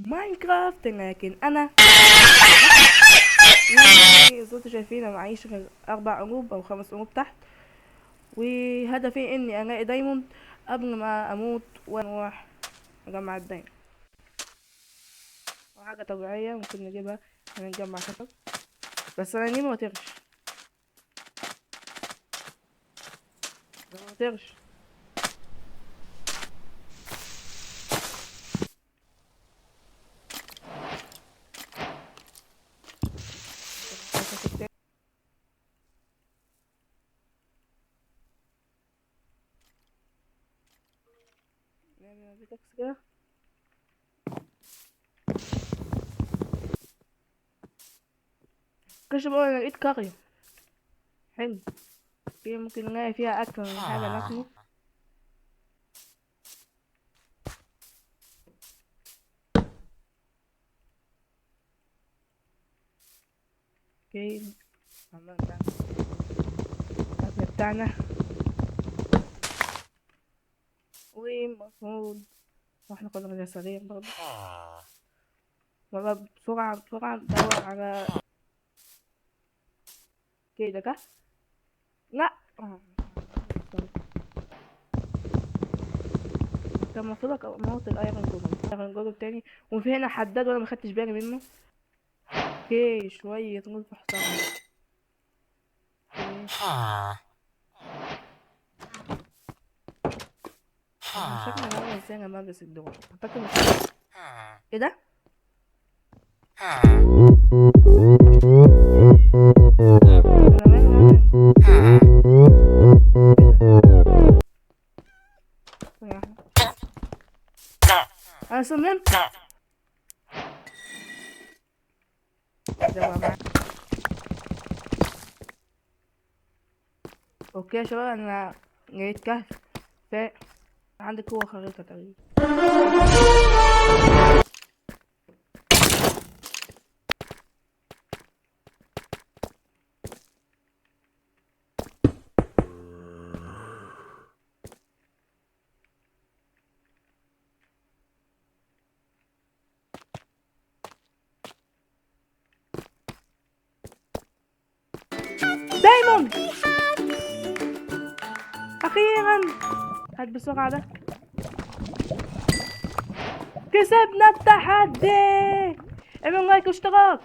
ماينكرافت، لكن انا زي انتوا شايفين انا معيش غير 4 قلوب او 5 قلوب تحت، وهدفي اني الاقي دايموند قبل ما اموت ونروح اجمع الدايموند. حاجة طبيعية ممكن نجيبها نجمع خشب، بس انا نيمو ما تغش ما تغش. نعمل بيتكس كده. كش بقول انا لقيت قرية حلو، في ممكن نلاقي فيها اكل ولا حاجة ناكله. اوكي، عملنا الاكل بتاعنا، والمفروض راح ناخد غدا سريع برضه. والله بسرعة بسرعة ندور على كده كده. لا كان المفروض اموت الايرون جولم تاني، وفي هنا حداد وانا ما خدتش بالي منه. اوكي شوية نور في حصان. شكلي هعمل ازاي لما البس الدول، اعتقد مش. ايه ده؟ انا مالي انا صممت ده بقى معايا. اوكي يا شباب، انا لقيت كهف، عندي قوة خارقة تقريبا. دايموند اخيرا، هات بسرعة ده. كسبنا التحدي، اعملوا لايك واشتراك.